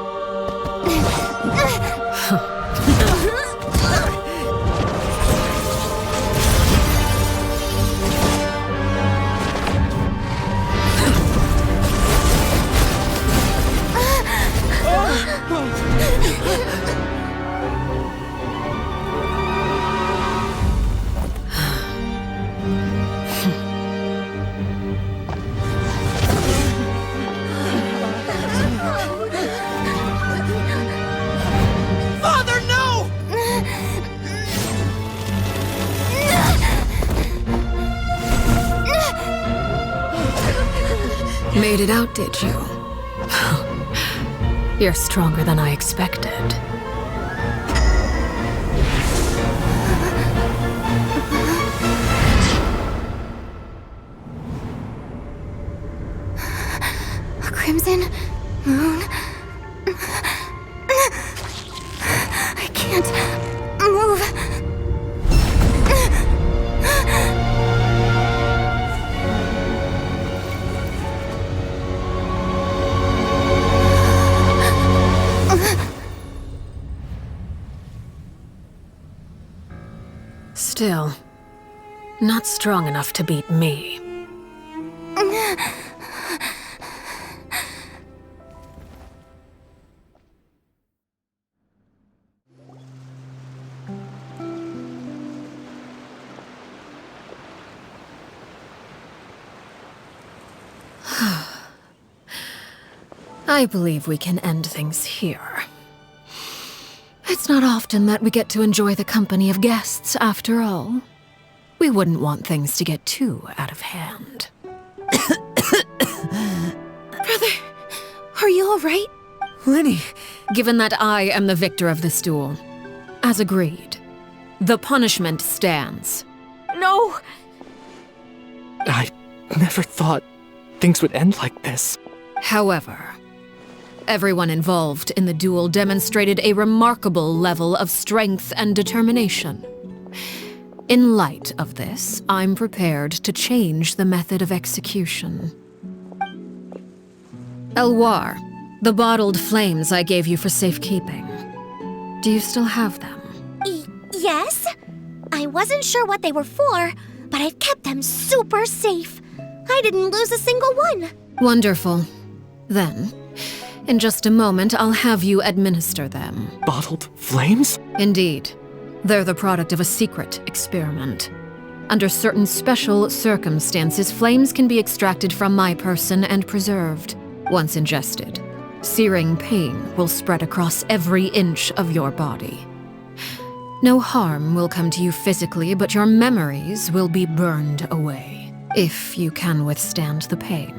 Father, no! Made it out, did you? You're stronger than I expected. A crimson moon. I can't move. Still, not strong enough to beat me. I believe we can end things here. It's not often that we get to enjoy the company of guests, after all. We wouldn't want things to get too out of hand. Brother, are you all right? Lenny, given that I am the victor of this duel, as agreed, the punishment stands. No! I never thought things would end like this. However, everyone involved in the duel demonstrated a remarkable level of strength and determination. In light of this, I'm prepared to change the method of execution. Elwar, the bottled flames I gave you for safekeeping. Do you still have them? Yes? I wasn't sure what they were for, but I've kept them super safe. I didn't lose a single one. Wonderful. Then, in just a moment, I'll have you administer them. Bottled flames? Indeed. They're the product of a secret experiment. Under certain special circumstances, flames can be extracted from my person and preserved. Once ingested, searing pain will spread across every inch of your body. No harm will come to you physically, but your memories will be burned away, if you can withstand the pain.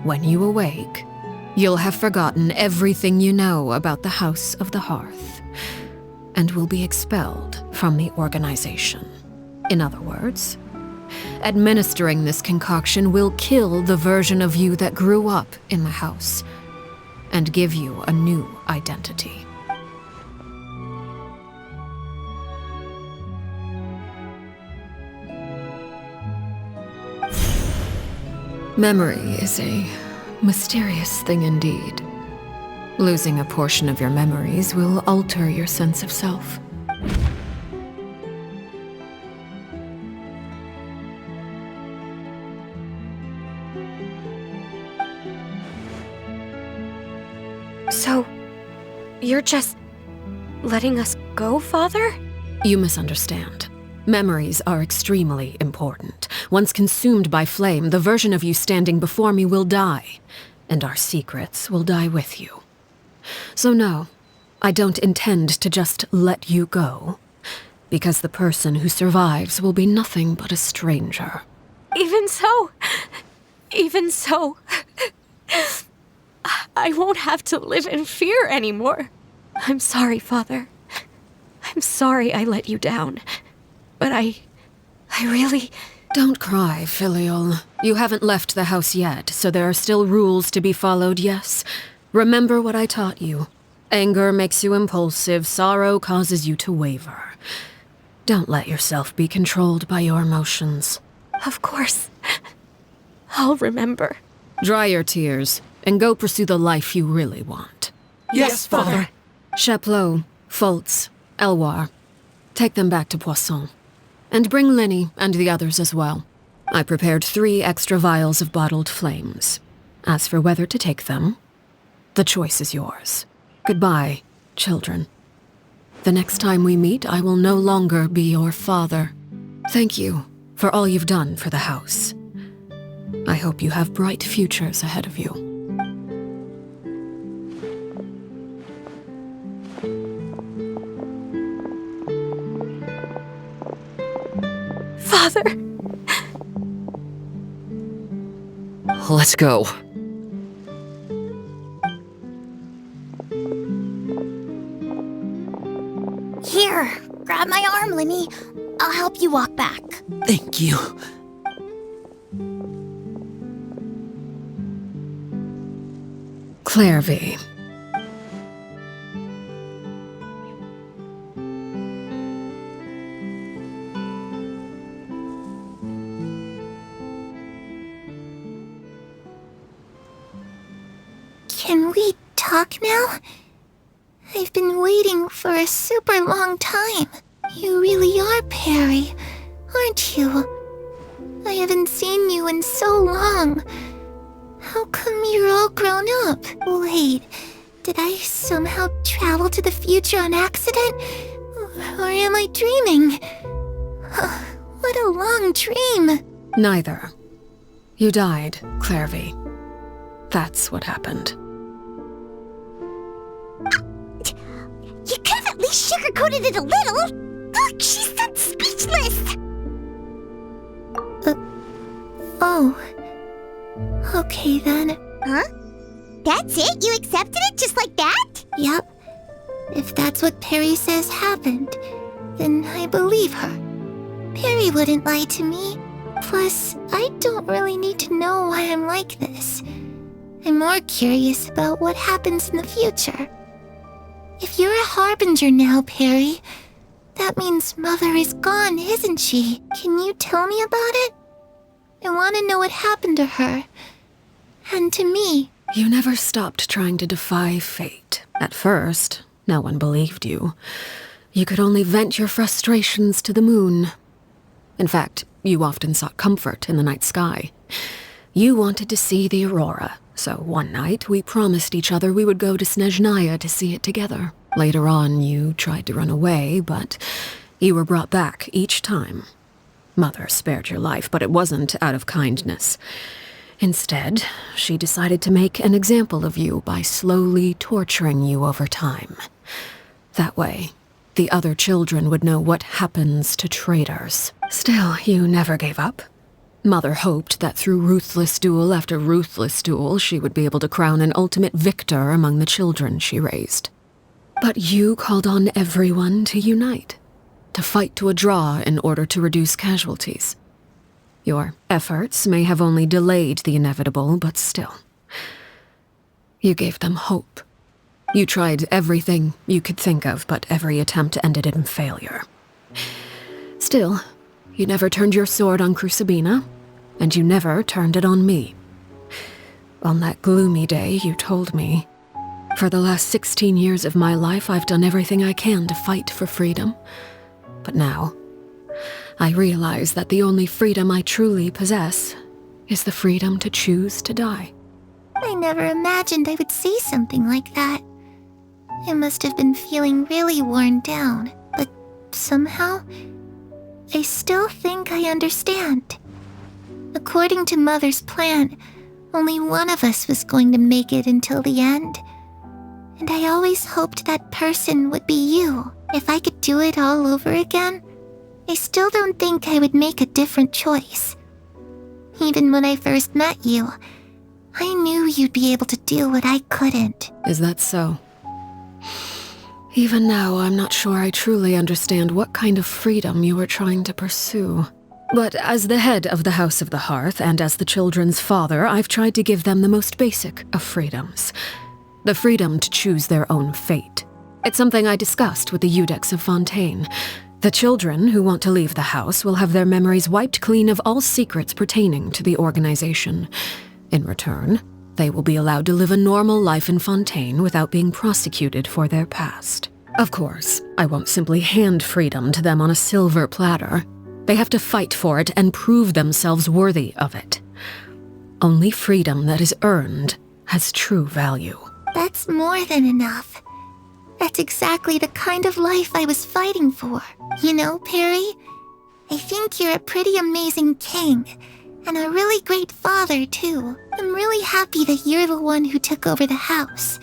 When you awake, you'll have forgotten everything you know about the House of the Hearth, and will be expelled from the organization. In other words, administering this concoction will kill the version of you that grew up in the house, and give you a new identity. Memory is a mysterious thing indeed. Losing a portion of your memories will alter your sense of self. So, you're just letting us go, Father? You misunderstand. Memories are extremely important. Once consumed by flame, the version of you standing before me will die, and our secrets will die with you. So no, I don't intend to just let you go. because the person who survives will be nothing but a stranger. Even so, I won't have to live in fear anymore. I'm sorry, Father. I'm sorry I let you down. But I really... Don't cry, Filial. You haven't left the house yet, so there are still rules to be followed, yes? Remember what I taught you. Anger makes you impulsive, sorrow causes you to waver. Don't let yourself be controlled by your emotions. Of course. I'll remember. Dry your tears, and go pursue the life you really want. Yes, Father. Chaplot, Foltz, Elwar. Take them back to Poisson. And bring Lenny and the others as well. I prepared 3 extra vials of bottled flames. As for whether to take them, the choice is yours. Goodbye, children. The next time we meet, I will no longer be your father. Thank you for all you've done for the house. I hope you have bright futures ahead of you. Father! Let's go. Here, grab my arm, Lenny. I'll help you walk back. Thank you. Clairvy. Can we talk now? I've been waiting for a super long time. You really are Perry, aren't you? I haven't seen you in so long. How come you're all grown up? Wait, did I somehow travel to the future on accident? Or am I dreaming? What a long dream. Neither. You died, Clairvy. That's what happened. You could have at least sugarcoated it a little. Look, she's so speechless. Oh. Okay then. Huh? That's it? You accepted it just like that? Yep. If that's what Perry says happened, then I believe her. Perry wouldn't lie to me. Plus, I don't really need to know why I'm like this. I'm more curious about what happens in the future. If you're a harbinger now, Perry, that means Mother is gone, isn't she? Can you tell me about it? I want to know what happened to her. And to me. You never stopped trying to defy fate. At first, no one believed you. You could only vent your frustrations to the moon. In fact, you often sought comfort in the night sky. You wanted to see the aurora, so one night we promised each other we would go to Snezhnaya to see it together. Later on, you tried to run away, but you were brought back each time. Mother spared your life, but it wasn't out of kindness. Instead, she decided to make an example of you by slowly torturing you over time. That way, the other children would know what happens to traitors. Still, you never gave up. Mother hoped that through ruthless duel after ruthless duel, she would be able to crown an ultimate victor among the children she raised. But you called on everyone to unite, to fight to a draw in order to reduce casualties. Your efforts may have only delayed the inevitable, but still. You gave them hope. You tried everything you could think of, but every attempt ended in failure. Still, you never turned your sword on Crucibina, and you never turned it on me. On that gloomy day, you told me, "For the last 16 years of my life, I've done everything I can to fight for freedom. But now, I realize that the only freedom I truly possess is the freedom to choose to die." I never imagined I would say something like that. I must have been feeling really worn down, but somehow, I still think I understand. According to Mother's plan, only one of us was going to make it until the end. And I always hoped that person would be you. If I could do it all over again, I still don't think I would make a different choice. Even when I first met you, I knew you'd be able to do what I couldn't. Is that so? Even now, I'm not sure I truly understand what kind of freedom you are trying to pursue. But as the head of the House of the Hearth and as the children's father, I've tried to give them the most basic of freedoms. The freedom to choose their own fate. It's something I discussed with the Iudex of Fontaine. The children who want to leave the house will have their memories wiped clean of all secrets pertaining to the organization. In return, they will be allowed to live a normal life in Fontaine without being prosecuted for their past. Of course, I won't simply hand freedom to them on a silver platter. They have to fight for it and prove themselves worthy of it. Only freedom that is earned has true value. That's more than enough. That's exactly the kind of life I was fighting for. You know, Perry, I think you're a pretty amazing king, and a really great father, too. I'm really happy that you're the one who took over the house.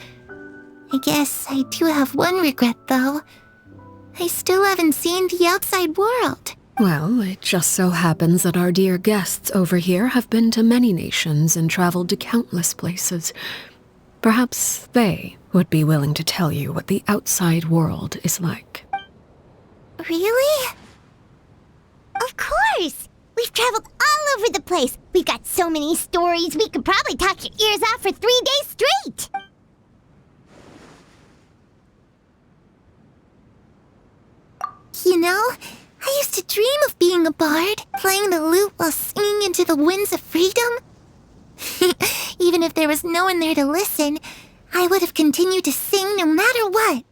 I guess I do have one regret, though. I still haven't seen the outside world. Well, it just so happens that our dear guests over here have been to many nations and traveled to countless places. Perhaps they would be willing to tell you what the outside world is like. Really? Of course! We've traveled all over the place. We've got so many stories, we could probably talk your ears off for 3 days straight. You know, I used to dream of being a bard, playing the lute while singing into the winds of freedom. Even if there was no one there to listen, I would have continued to sing no matter what.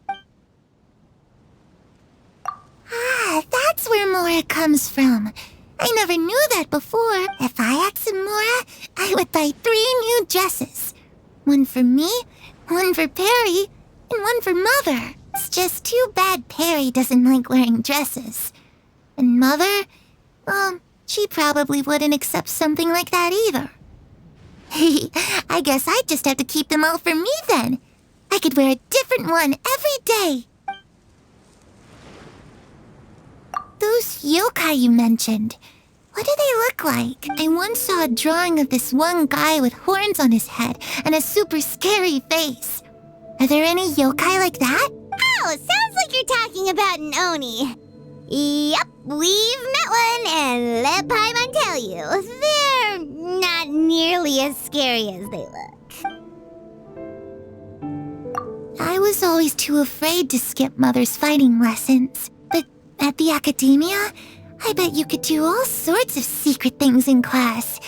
Ah, that's where Mora comes from. I never knew that before. If I had some Mora, I would buy 3 new dresses. One for me, one for Perry, and one for Mother. It's just too bad Perry doesn't like wearing dresses. And Mother, she probably wouldn't accept something like that either. I guess I'd just have to keep them all for me then. I could wear a different one every day. Those yokai you mentioned, what do they look like? I once saw a drawing of this one guy with horns on his head and a super scary face. Are there any yokai like that? Oh, sounds like you're talking about an Oni. Yep, we've met one, and let Paimon tell you, they're not nearly as scary as they look. I was always too afraid to skip Mother's fighting lessons, but at the academia, I bet you could do all sorts of secret things in class.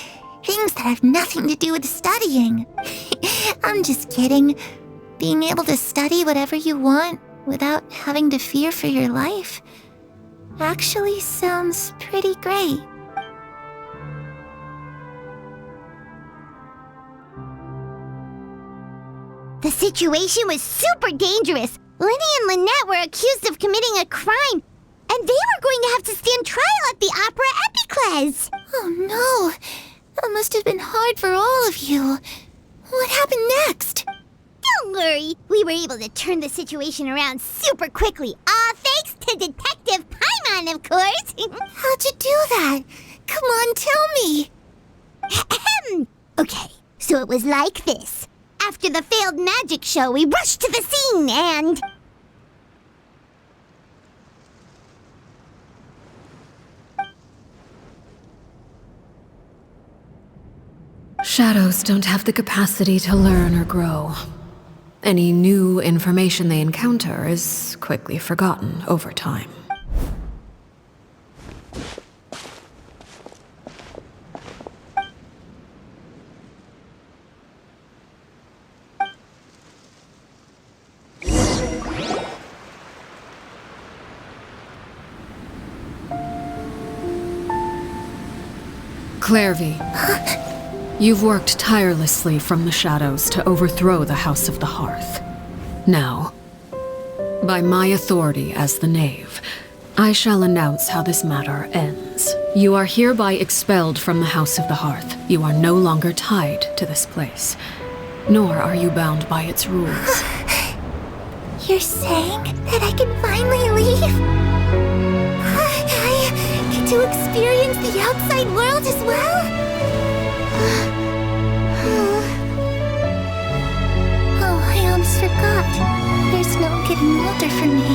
Things that have nothing to do with studying. I'm just kidding. Being able to study whatever you want without having to fear for your life actually sounds pretty great. The situation was super dangerous. Lenny and Lynette were accused of committing a crime, and they were going to have to stand trial at the Opera Epicles. Oh no, that must have been hard for all of you. What happened next? Don't worry, we were able to turn the situation around super quickly, all thanks to Detective Paimon, of course. How'd you do that? Come on, tell me. Okay, so it was like this. After the failed magic show, we rushed to the scene and... Shadows don't have the capacity to learn or grow. Any new information they encounter is quickly forgotten over time. Clairvy, you've worked tirelessly from the shadows to overthrow the House of the Hearth. Now, by my authority as the Knave, I shall announce how this matter ends. You are hereby expelled from the House of the Hearth. You are no longer tied to this place, nor are you bound by its rules. You're saying that I can finally leave? I get to experience the outside world as well? Oh, I almost forgot. There's no getting older for me.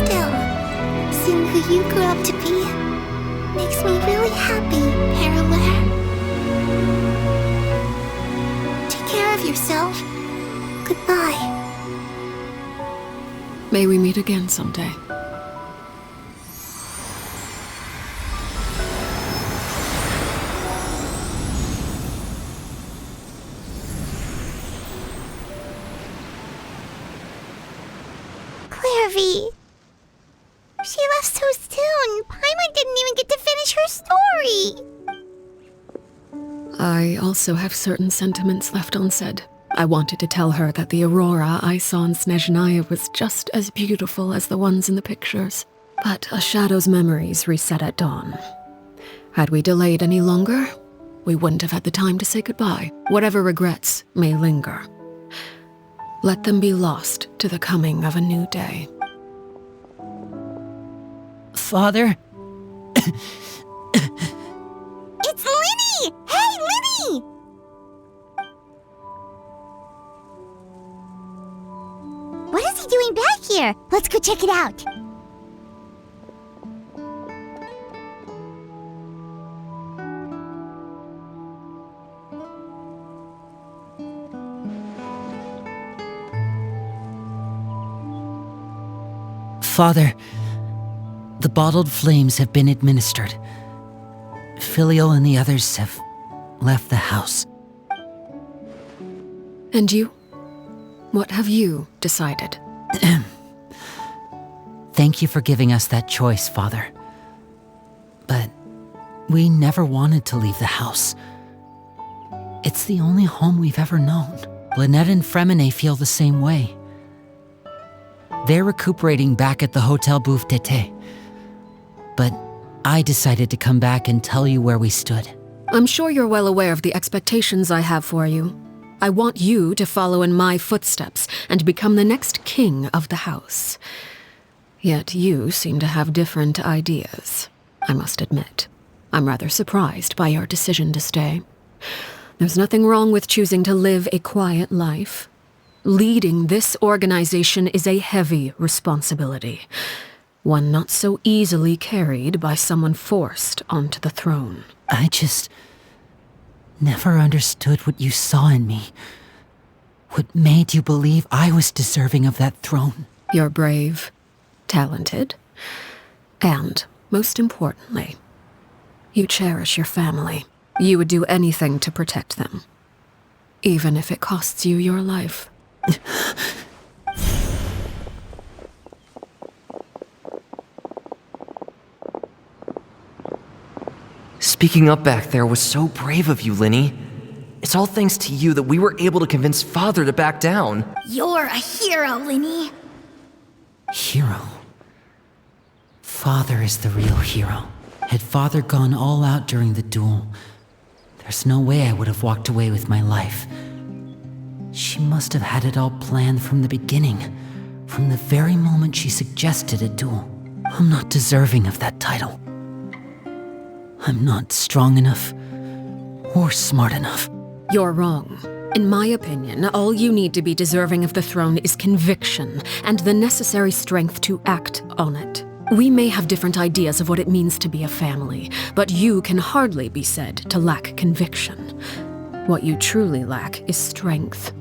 Still, seeing who you grew up to be makes me really happy, Parallel. Take care of yourself. Goodbye. May we meet again someday. Clairvy. She left so soon. Paimon didn't even get to finish her story. I also have certain sentiments left unsaid. I wanted to tell her that the aurora I saw in Snezhnaya was just as beautiful as the ones in the pictures. But a shadow's memories reset at dawn. Had we delayed any longer, we wouldn't have had the time to say goodbye. Whatever regrets may linger, let them be lost to the coming of a new day. Father? It's Linny! Hey, Linny! What is he doing back here? Let's go check it out. Father, the bottled flames have been administered. Filial and the others have left the house. And you? What have you decided? Thank you for giving us that choice, Father. But we never wanted to leave the house. It's the only home we've ever known. Lynette and Fremine feel the same way. They're recuperating back at the Hotel Bouffe d'été. But I decided to come back and tell you where we stood. I'm sure you're well aware of the expectations I have for you. I want you to follow in my footsteps and become the next king of the house. Yet you seem to have different ideas, I must admit. I'm rather surprised by your decision to stay. There's nothing wrong with choosing to live a quiet life. Leading this organization is a heavy responsibility, one not so easily carried by someone forced onto the throne. I just never understood what you saw in me. What made you believe I was deserving of that throne? You're brave, talented, and, most importantly, you cherish your family. You would do anything to protect them, even if it costs you your life. Speaking up back there was so brave of you, Linny. It's all thanks to you that we were able to convince Father to back down. You're a hero, Linny. Hero? Father is the real hero. Had Father gone all out during the duel, there's no way I would have walked away with my life. She must have had it all planned from the beginning, from the very moment she suggested a duel. I'm not deserving of that title. I'm not strong enough or smart enough. You're wrong. In my opinion, all you need to be deserving of the throne is conviction and the necessary strength to act on it. We may have different ideas of what it means to be a family, but you can hardly be said to lack conviction. What you truly lack is strength.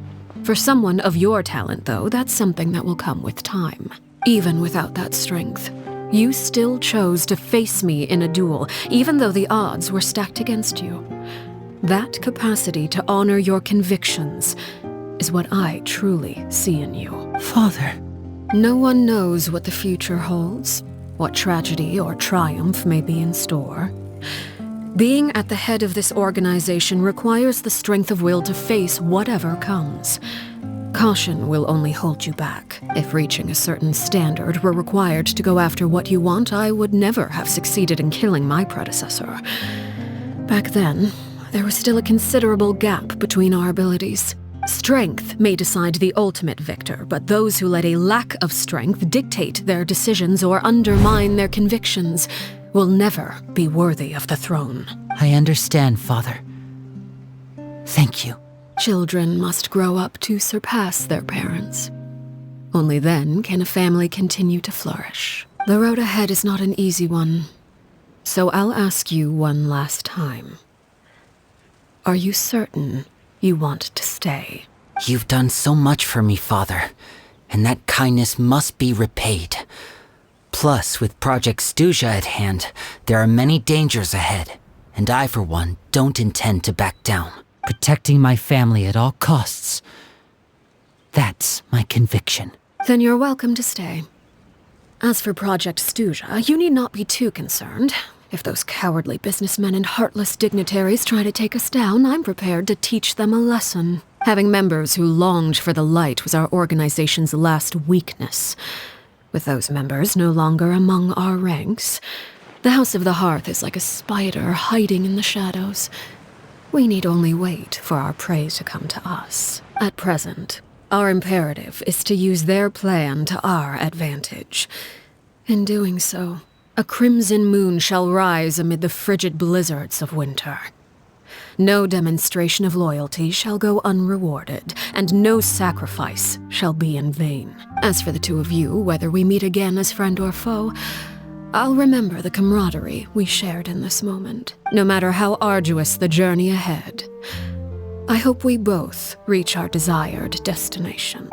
For someone of your talent, though, that's something that will come with time. Even without that strength, you still chose to face me in a duel, even though the odds were stacked against you. That capacity to honor your convictions is what I truly see in you. Father. No one knows what the future holds, what tragedy or triumph may be in store. Being at the head of this organization requires the strength of will to face whatever comes. Caution will only hold you back. If reaching a certain standard were required to go after what you want, I would never have succeeded in killing my predecessor. Back then, there was still a considerable gap between our abilities. Strength may decide the ultimate victor, but those who let a lack of strength dictate their decisions or undermine their convictions will never be worthy of the throne. I understand, Father. Thank you. Children must grow up to surpass their parents. Only then can a family continue to flourish. The road ahead is not an easy one, so I'll ask you one last time. Are you certain you want to stay? You've done so much for me, Father, and that kindness must be repaid. Plus, with Project Stuja at hand, there are many dangers ahead, and I, for one, don't intend to back down. Protecting my family at all costs. That's my conviction. Then you're welcome to stay. As for Project Stuja, you need not be too concerned. If those cowardly businessmen and heartless dignitaries try to take us down, I'm prepared to teach them a lesson. Having members who longed for the light was our organization's last weakness. With those members no longer among our ranks, the House of the Hearth is like a spider hiding in the shadows. We need only wait for our prey to come to us. At present, our imperative is to use their plan to our advantage. In doing so, a crimson moon shall rise amid the frigid blizzards of winter. No demonstration of loyalty shall go unrewarded, and no sacrifice shall be in vain. As for the two of you, whether we meet again as friend or foe, I'll remember the camaraderie we shared in this moment, no matter how arduous the journey ahead. I hope we both reach our desired destination.